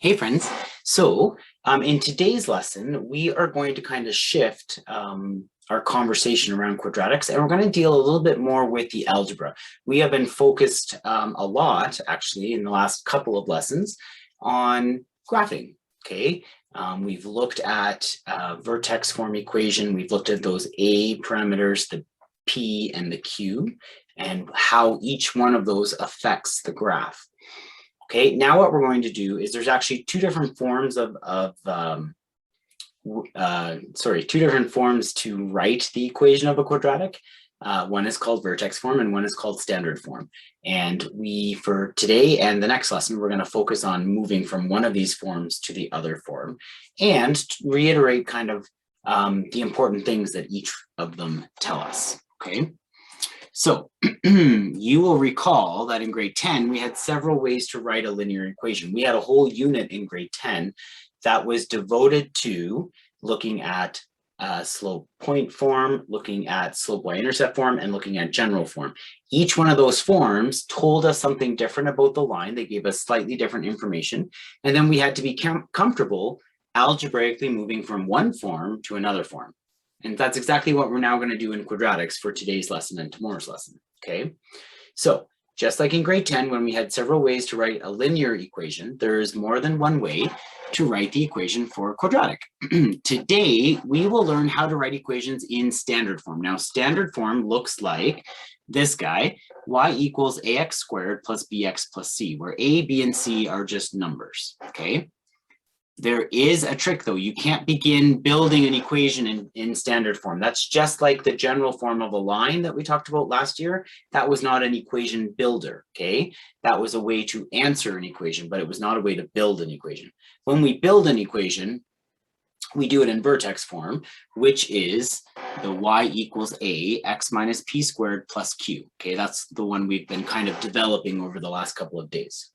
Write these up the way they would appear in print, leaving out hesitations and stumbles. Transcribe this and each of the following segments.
Hey friends, so in today's lesson, we are going to kind of shift our conversation around quadratics, and we're going to deal a little bit more with the algebra. We have been focused a lot, actually, in the last couple of lessons on graphing, okay? We've looked at vertex form equation, we've looked at those A parameters, the P and the Q, and how each one of those affects the graph. Okay, now what we're going to do is there's actually two different forms two different forms to write the equation of a quadratic. One is called vertex form and one is called standard form. And for today and the next lesson, we're going to focus on moving from one of these forms to the other form and reiterate kind of the important things that each of them tell us, okay? So you will recall that in grade 10, we had several ways to write a linear equation. We had a whole unit in grade 10 that was devoted to looking at slope point form, looking at slope y-intercept form, and looking at general form. Each one of those forms told us something different about the line. They gave us slightly different information. And then we had to be comfortable algebraically moving from one form to another form. And that's exactly what we're now going to do in quadratics for today's lesson and tomorrow's lesson, okay? So just like in grade 10, when we had several ways to write a linear equation, there's more than one way to write the equation for a quadratic. Today, we will learn how to write equations in standard form. Now, standard form looks like this guy, y equals ax squared plus bx plus c, where a, b, and c are just numbers, okay? There is a trick though. You can't begin building an equation in standard form. That's just like the general form of a line that we talked about last year. That was not an equation builder, okay? That was a way to answer an equation, but it was not a way to build an equation. When we build an equation, we do it in vertex form, which is the y equals a x minus p squared plus q, okay? That's the one we've been kind of developing over the last couple of days.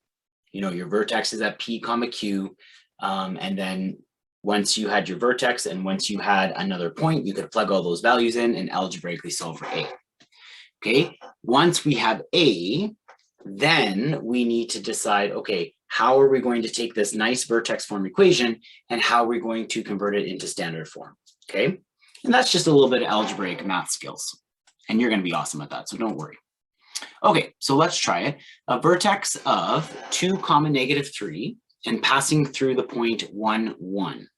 You know, your vertex is at p comma q, and then once you had your vertex and once you had another point, you could plug all those values in and algebraically solve for A. Okay, once we have A, then we need to decide, okay, how are we going to take this nice vertex form equation and how are we going to convert it into standard form, okay? And that's just a little bit of algebraic math skills. And you're going to be awesome at that, so don't worry. Okay, so let's try it. A vertex of 2, -3 and passing through the point 1, 1.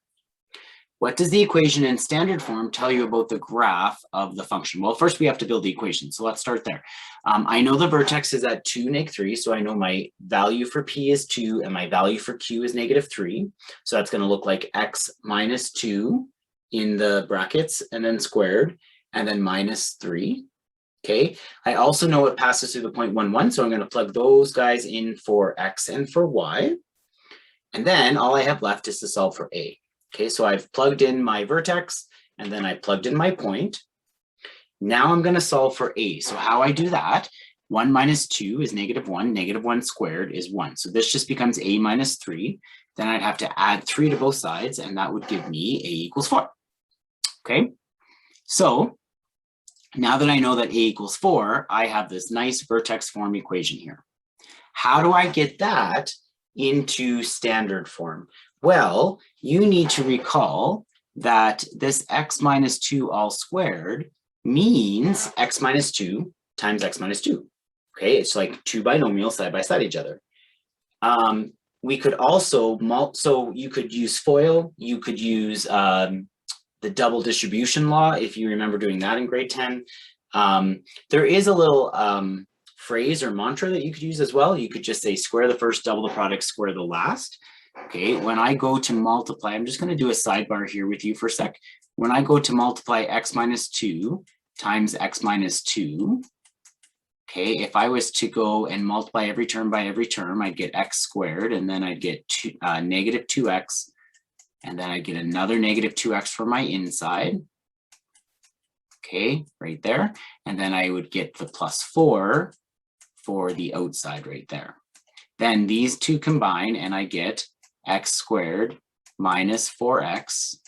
What does the equation in standard form tell you about the graph of the function? Well, first we have to build the equation, so let's start there. I know the vertex is at 2, -3, so I know my value for p is 2 and my value for q is -3. So that's going to look like x minus 2 in the brackets and then squared and then -3. Okay, I also know it passes through the point 1, 1, so I'm going to plug those guys in for x and for y. And then all I have left is to solve for A. Okay, so I've plugged in my vertex and then I plugged in my point. Now I'm going to solve for A. So how I do that, 1 minus 2 is -1, -1 squared is 1. So this just becomes A minus 3. Then I'd have to add 3 to both sides and that would give me A equals 4. Okay, so now that I know that A equals 4, I have this nice vertex form equation here. How do I get that into standard form? Well, you need to recall that this x minus 2 all squared means x minus 2 times x minus 2. Okay, it's like two binomials side by side each other. We could also, so you could use FOIL, you could use the double distribution law, if you remember doing that in grade 10. There is a little phrase or mantra that you could use as well. You could just say square the first, double the product, square the last. Okay, when I go to multiply, I'm just going to do a sidebar here with you for a sec. When I go to multiply x minus 2 times x minus 2, okay, if I was to go and multiply every term by every term, I'd get x squared, and then I'd get negative 2x, and then I'd get another negative 2x for my inside. Okay, right there. And then I would get the plus 4 for the outside right there. Then these two combine and I get x squared minus 4x.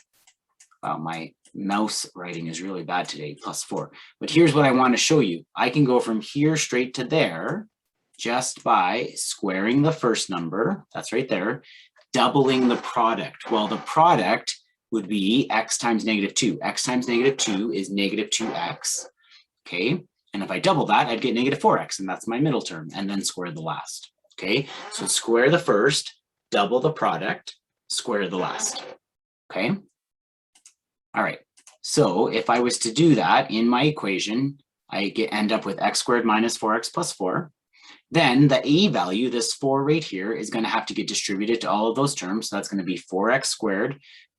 Wow, my mouse writing is really bad today, plus 4. But here's what I want to show you. I can go from here straight to there just by squaring the first number, that's right there, doubling the product. Well, the product would be x times -2. X times -2 is -2x, okay? And if I double that, I'd get -4x, and that's my middle term, and then square the last, okay? So square the first, double the product, square the last, okay? All right, so if I was to do that in my equation, I end up with x squared minus 4x plus 4. Then the a value, this 4 right here, is going to have to get distributed to all of those terms. So that's going to be 4x squared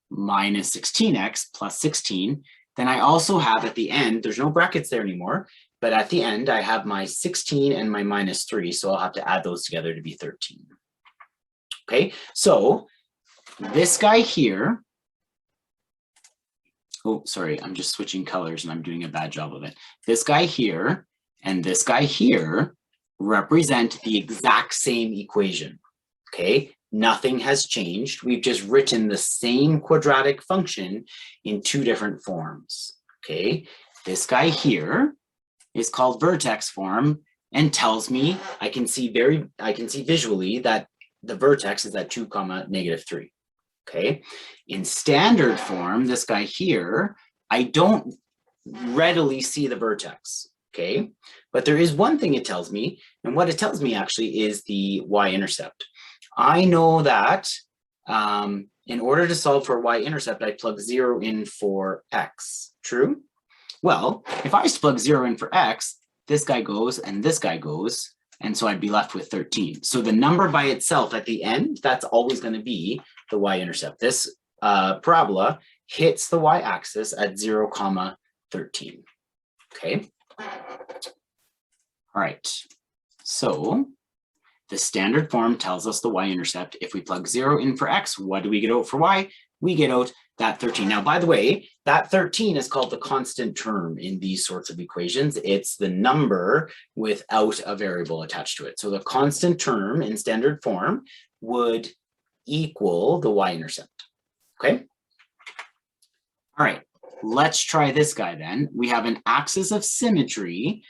minus 16x plus 16. Then I also have at the end, there's no brackets there anymore, but at the end I have my 16 and my -3. So I'll have to add those together to be 13. Okay, so this guy here, oh, sorry, I'm just switching colors and I'm doing a bad job of it. This guy here and this guy here represent the exact same equation, okay? Nothing has changed. We've just written the same quadratic function in two different forms, okay? This guy here is called vertex form and tells me, I can see visually that the vertex is at 2, -3, okay? In standard form, this guy here, I don't readily see the vertex, okay? But there is one thing it tells me, and what it tells me actually is the y-intercept. I know that in order to solve for y-intercept, I plug 0 in for x, true? Well, if I plug 0 in for x, this guy goes and this guy goes, and so I'd be left with 13. So the number by itself at the end, that's always going to be the y-intercept. This parabola hits the y-axis at 0, 13, okay? All right, so the standard form tells us the y-intercept. If we plug 0 in for x, what do we get out for y? We get out that 13. Now, by the way, that 13 is called the constant term in these sorts of equations. It's the number without a variable attached to it. So the constant term in standard form would equal the y-intercept, okay? All right, let's try this guy then. We have an axis of symmetry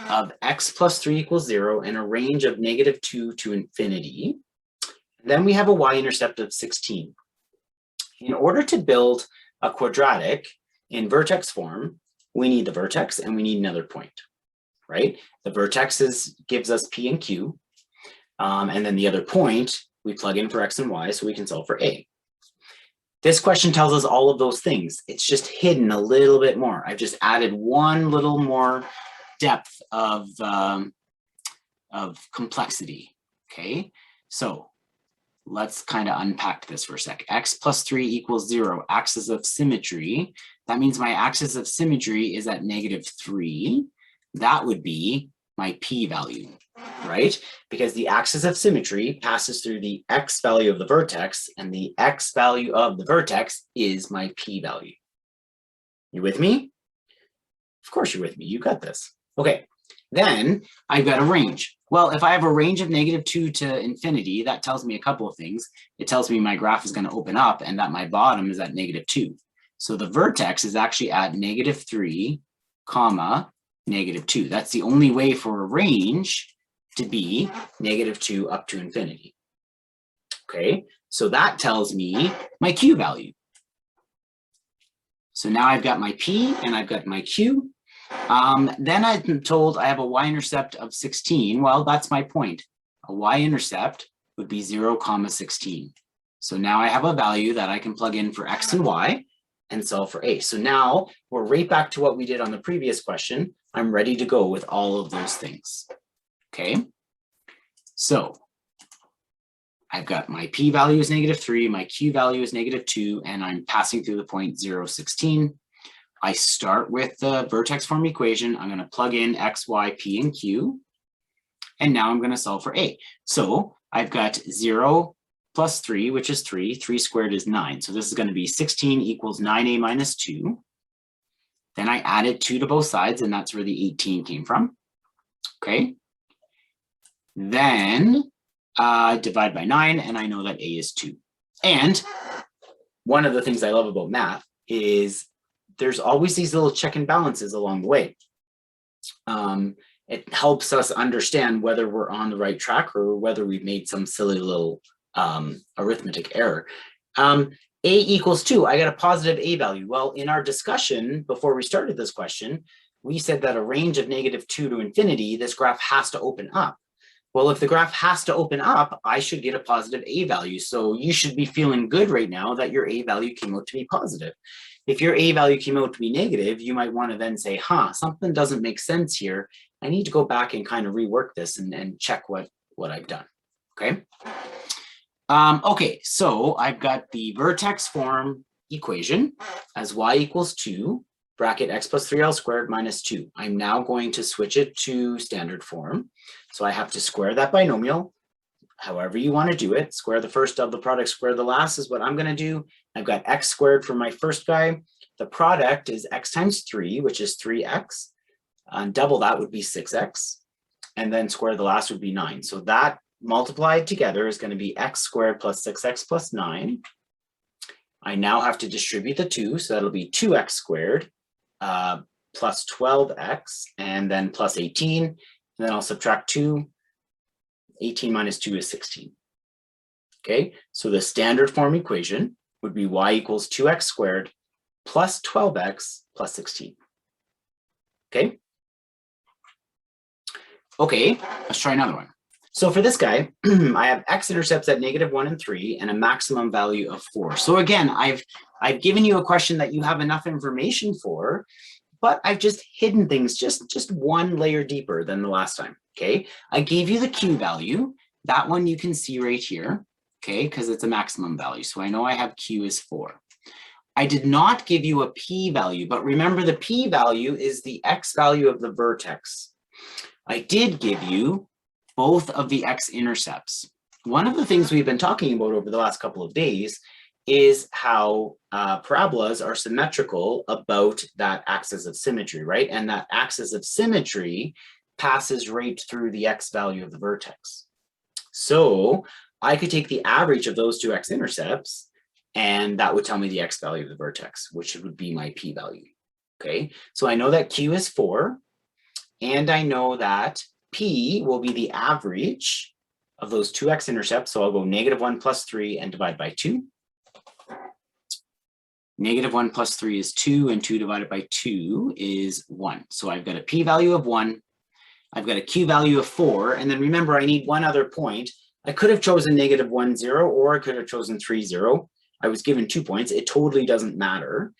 of x plus 3 equals 0 and a range of -2 to infinity. Then we have a y-intercept of 16. In order to build a quadratic in vertex form, we need the vertex and we need another point, right? The vertex gives us p and q, and then the other point, we plug in for x and y so we can solve for a. This question tells us all of those things. It's just hidden a little bit more. I've just added one little more depth of complexity, okay? So let's kind of unpack this for a sec. X plus 3 equals 0, axis of symmetry. That means my axis of symmetry is at -3. That would be my p-value, right? Because the axis of symmetry passes through the x value of the vertex, and the x value of the vertex is my p-value. You with me? Of course you're with me. You got this. Okay, then I've got a range. Well, if I have a range of -2 to infinity, that tells me a couple of things. It tells me my graph is going to open up and that my bottom is at -2. So the vertex is actually at -3, -2. That's the only way for a range to be -2 up to infinity. Okay, so that tells me my q value. So now I've got my p and I've got my q. Then I'm told I have a y-intercept of 16. Well, that's my point. A y-intercept would be 0, 16. So now I have a value that I can plug in for x and y and solve for a. So now we're right back to what we did on the previous question. I'm ready to go with all of those things. Okay, so I've got my p value is -3, my q value is -2, and I'm passing through the point 0, 16. I start with the vertex form equation. I'm going to plug in x, y, p, and q. And now I'm going to solve for a. So I've got 0 plus 3, which is 3. 3 squared is 9. So this is going to be 16 equals 9a minus 2. Then I added 2 to both sides, and that's where the 18 came from. Okay. Then divide by 9, and I know that a is 2. And one of the things I love about math is there's always these little check and balances along the way. It helps us understand whether we're on the right track or whether we've made some silly little arithmetic error. A equals 2, I got a positive a value. Well, in our discussion before we started this question, we said that a range of -2 to infinity, this graph has to open up. Well, if the graph has to open up, I should get a positive a value. So you should be feeling good right now that your a value came out to be positive. If your a value came out to be negative, you might want to then say, something doesn't make sense here. I need to go back and kind of rework this and check what I've done, okay? Okay, so I've got the vertex form equation as y equals 2, bracket x plus 3l squared minus 2. I'm now going to switch it to standard form. So I have to square that binomial, however you want to do it. Square the first, double the product, square the last is what I'm going to do. I've got x squared for my first guy. The product is x times 3, which is 3x. And double that would be 6x. And then square the last would be 9. So that multiplied together is going to be x squared plus 6x plus 9. I now have to distribute the 2, so that'll be 2x squared plus 12x, and then plus 18. And then I'll subtract 2. 18 minus 2 is 16. Okay, so the standard form equation would be y equals 2x squared plus 12x plus 16. Okay? Okay, let's try another one. So for this guy, I have x-intercepts at -1 and 3 and a maximum value of 4. So again, I've given you a question that you have enough information for, but I've just hidden things just one layer deeper than the last time, okay? I gave you the q value. That one you can see right here, okay, because it's a maximum value. So I know I have q is 4. I did not give you a p value, but remember the p value is the x value of the vertex. I did give you both of the x-intercepts. One of the things we've been talking about over the last couple of days is how parabolas are symmetrical about that axis of symmetry, right? And that axis of symmetry passes right through the x value of the vertex. So I could take the average of those two x-intercepts, and that would tell me the x value of the vertex, which would be my p value, okay? So I know that q is 4, and I know that p will be the average of those two x-intercepts. So I'll go -1 plus 3 and divide by 2. -1 plus 3 is 2, and 2 divided by 2 is 1. So I've got a p value of 1. I've got a q value of 4. And then remember, I need one other point. I could have chosen -1, 0, or I could have chosen 3, 0. I was given 2 points. It totally doesn't matter.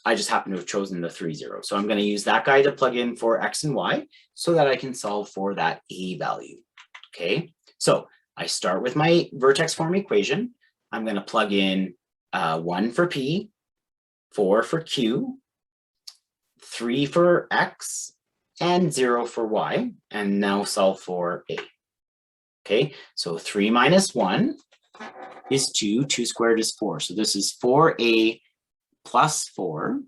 I just happen to have chosen the 3, 0. So I'm going to use that guy to plug in for x and y so that I can solve for that a value. Okay, so I start with my vertex form equation. I'm going to plug in 1 for p, 4 for q, 3 for x, and 0 for y, and now solve for a. Okay, so 3 minus 1 is 2. 2 squared is 4. So this is 4a plus 4.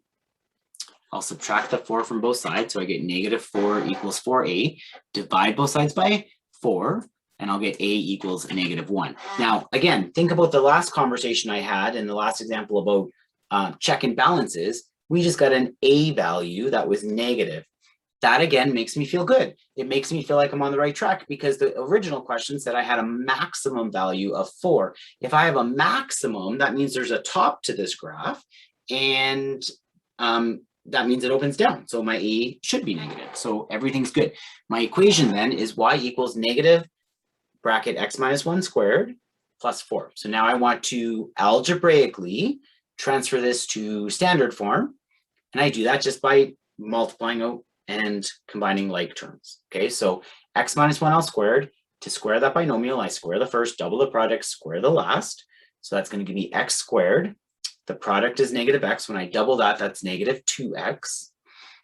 I'll subtract the 4 from both sides, so I get -4 equals 4a. Divide both sides by 4, and I'll get a equals -1. Now, again, think about the last conversation I had in the last example about check and balances. We just got an a value that was negative. That, again, makes me feel good. It makes me feel like I'm on the right track because the original question said I had a maximum value of 4. If I have a maximum, that means there's a top to this graph, and that means it opens down. So my a should be negative. So everything's good. My equation then is y equals negative bracket x minus 1 squared plus 4. So now I want to algebraically transfer this to standard form. And I do that just by multiplying out and combining like terms. Okay, so x minus 1l squared, to square that binomial, I square the first, double the product, square the last. So that's going to give me x squared. The product is -x. When I double that, that's -2x.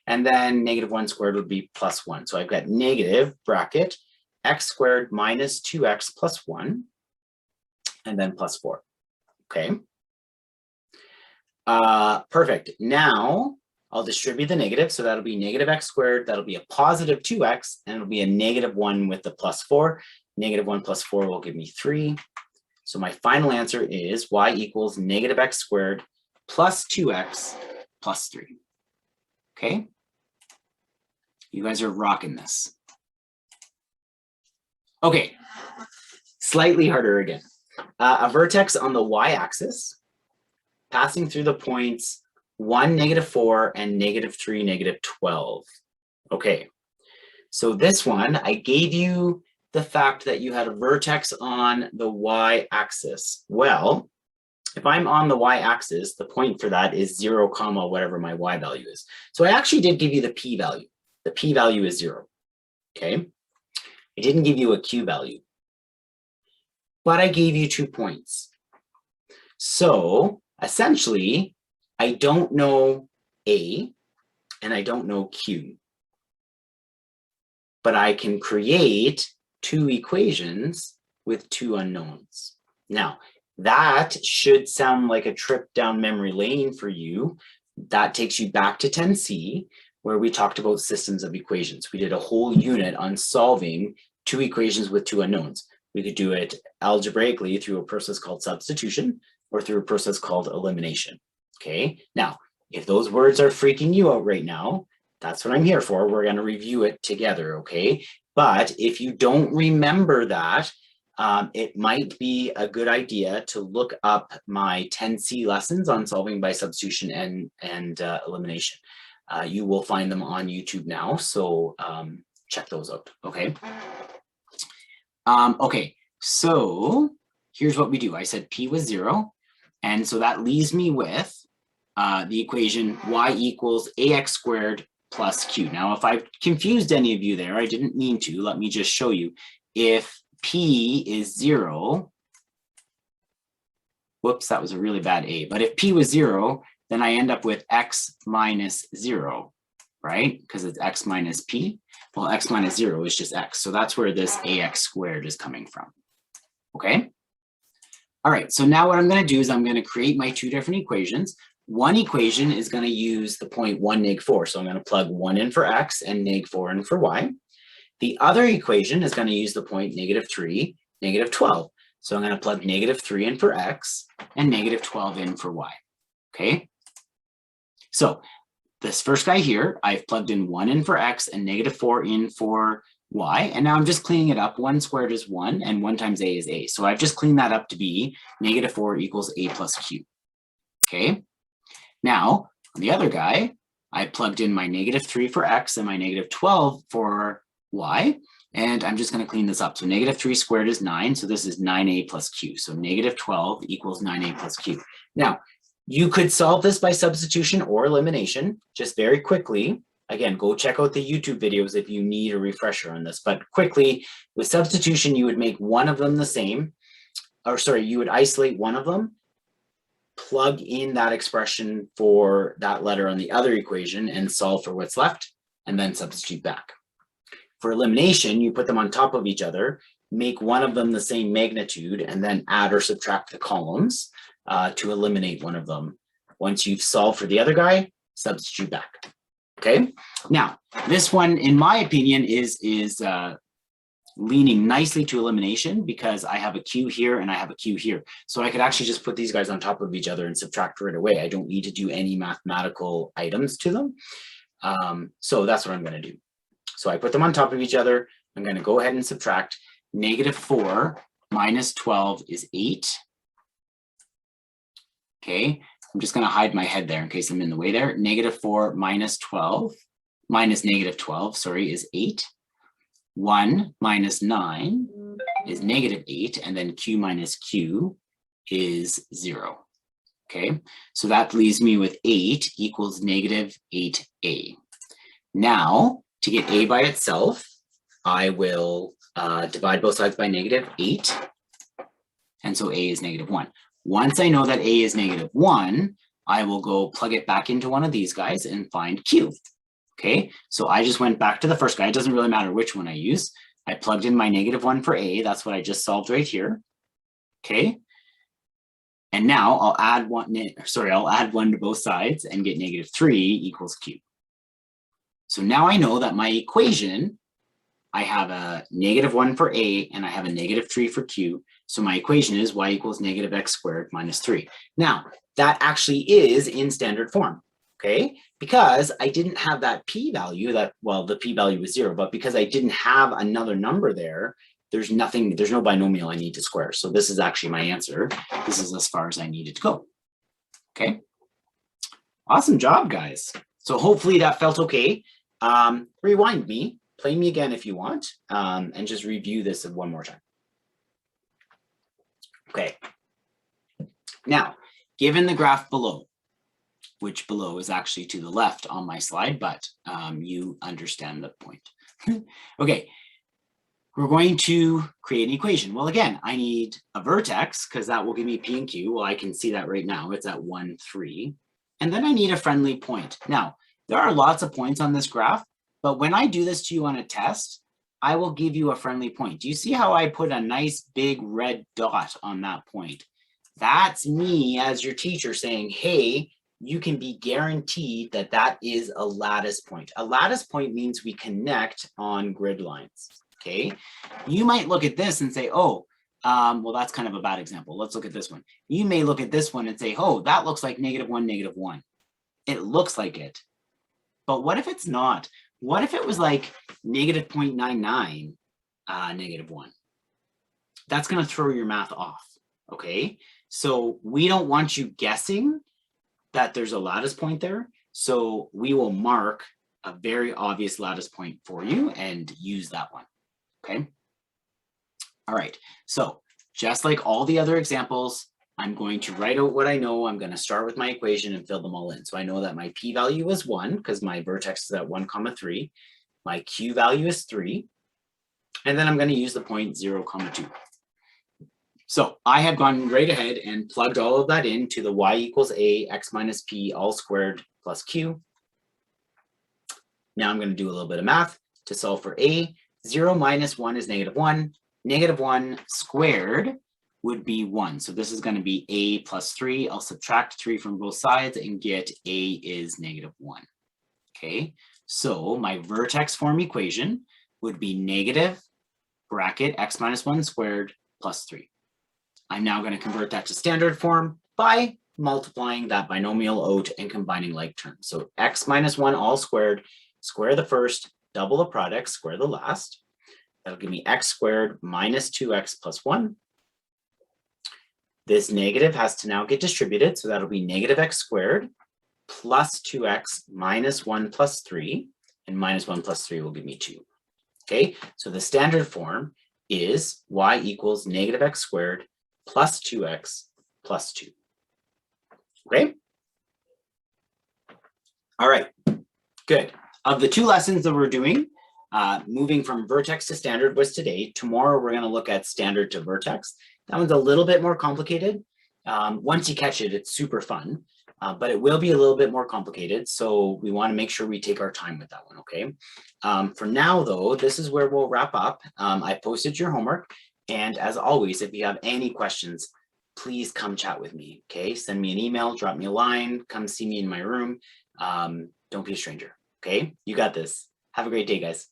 And then -1 squared would be plus 1. So I've got negative bracket x squared minus 2x plus 1, and then plus 4. Okay. Perfect. Now I'll distribute the negative. So that'll be -x squared. That'll be a positive 2x, and it'll be a -1 with the plus 4. -1 plus 4 will give me 3. So my final answer is y equals -x squared plus 2x plus 3. Okay? You guys are rocking this. Okay, Slightly harder again. A vertex on the y-axis passing through the points 1, -4, and -3, -12. Okay, so this one, I gave you the fact that you had a vertex on the y-axis. Well, if I'm on the y-axis, the point for that is 0, whatever my y value is. So I actually did give you the p-value. The p-value is 0, okay? I didn't give you a q value, but I gave you 2 points. So essentially, I don't know A and I don't know Q, but I can create 2 equations with 2 unknowns. Now, that should sound like a trip down memory lane for you. That takes you back to 10C, where we talked about systems of equations. We did a whole unit on solving 2 equations with 2 unknowns. We could do it algebraically through a process called substitution or through a process called elimination. Okay, now, if those words are freaking you out right now, that's what I'm here for. We're going to review it together, okay? But if you don't remember that, it might be a good idea to look up my 10C lessons on solving by substitution and elimination. You will find them on YouTube now, so check those out, okay? Okay, so here's what we do. I said P was 0, and so that leaves me with the equation y equals ax squared plus q. Now, if I've confused any of you there, I didn't mean to. Let me just show you. If p is 0, whoops, that was a really bad a. But if p was 0, then I end up with x minus 0, right? Because it's x minus p. Well, x minus 0 is just x. So that's where this ax squared is coming from. Okay? All right, so now what I'm going to do is I'm going to create my 2 different equations. One equation is going to use the point 1, -4. So I'm going to plug 1 in for x and -4 in for y. The other equation is going to use the point -3, -12. So I'm going to plug -3 in for x and -12 in for y. Okay? So this first guy here, I've plugged in 1 in for x and -4 in for y, and now I'm just cleaning it up. 1 squared is 1, and 1 times a is a. So I've just cleaned that up to be -4 equals a plus q. Okay? Now, on the other guy, I plugged in my -3 for x and my -12 for y, and I'm just going to clean this up. So -3 squared is 9, so this is 9a plus q. So -12 equals 9a plus q. Now, you could solve this by substitution or elimination, just very quickly. Again, go check out the YouTube videos if you need a refresher on this. But quickly, with substitution, you would make one of them the same. Or sorry, you would isolate one of them, plug in that expression for that letter on the other equation and solve for what's left, and then substitute back. For elimination, you put them on top of each other, make one of them the same magnitude, and then add or subtract the columns to eliminate one of them. Once you've solved for the other guy, substitute back. Okay, now this one, in my opinion, is leaning nicely to elimination because I have a q here and I have a q here. So I could actually just put these guys on top of each other and subtract right away. I don't need to do any mathematical items to them. So that's what I'm going to do. So I put them on top of each other. I'm going to go ahead and subtract. -4 minus 12 is 8. Okay, I'm just going to hide my head there in case I'm in the way there. -4 minus 12, minus -12, sorry, is 8. 1 minus 9 is -8, and then q minus q is 0. Okay, so that leaves me with 8 equals -8a. Now, to get a by itself, I will divide both sides by -8, and so a is -1. Once I know that a is -1, I will go plug it back into one of these guys and find q. Okay, so I just went back to the first guy. It doesn't really matter which one I use. I plugged in my -1 for a. That's what I just solved right here. Okay, and now I'll add one to both sides and get -3 equals q. So now I know that my equation, I have a -1 for a and I have a -3 for q. So my equation is y equals -x squared minus 3. Now, that actually is in standard form. Okay, because I didn't have that p value, the p value was 0, but because I didn't have another number there, there's no binomial I need to square. So this is actually my answer. This is as far as I needed to go. Okay. Awesome job, guys. So hopefully that felt okay. Rewind me, play me again if you want, and just review this one more time. Okay. Now, given the graph below, which below is actually to the left on my slide, but you understand the point. Okay, we're going to create an equation. Well, again, I need a vertex because that will give me P and Q. Well, I can see that right now. It's at 1, 3. And then I need a friendly point. Now, there are lots of points on this graph, but when I do this to you on a test, I will give you a friendly point. Do you see how I put a nice big red dot on that point? That's me as your teacher saying, hey, you can be guaranteed that that is a lattice point. A lattice point means we connect on grid lines, okay? You might look at this and say, oh, well, that's kind of a bad example. Let's look at this one. You may look at this one and say, oh, that looks like -1, -1. It looks like it. But what if it's not? What if it was like -0.99, -1? That's going to throw your math off, okay? So we don't want you guessing that there's a lattice point there. So we will mark a very obvious lattice point for you and use that one, okay? All right, so just like all the other examples, I'm going to write out what I know. I'm going to start with my equation and fill them all in. So I know that my p-value is 1 because my vertex is at 1, 3. My q value is 3. And then I'm going to use the point 0, 2. So I have gone right ahead and plugged all of that into the y equals a, x minus p, all squared plus q. Now I'm going to do a little bit of math to solve for a. 0 minus 1 is -1. -1 squared would be 1. So this is going to be a plus 3. I'll subtract 3 from both sides and get a is -1. Okay, so my vertex form equation would be negative bracket x minus 1 squared plus 3. I'm now going to convert that to standard form by multiplying that binomial out and combining like terms. So x minus 1 all squared, square the first, double the product, square the last. That'll give me x squared minus 2x plus 1. This negative has to now get distributed, so that'll be negative x squared plus 2x minus 1 plus 3, and minus 1 plus 3 will give me 2. Okay, so the standard form is y equals negative x squared plus 2x plus 2. Okay? All right, good. Of the 2 lessons that we're doing, moving from vertex to standard was today. Tomorrow, we're going to look at standard to vertex. That one's a little bit more complicated. Once you catch it, it's super fun, but it will be a little bit more complicated. So we want to make sure we take our time with that one, okay? For now, though, this is where we'll wrap up. I posted your homework. And as always, if you have any questions, please come chat with me, okay? Send me an email, drop me a line, come see me in my room. Don't be a stranger, okay? You got this. Have a great day, guys.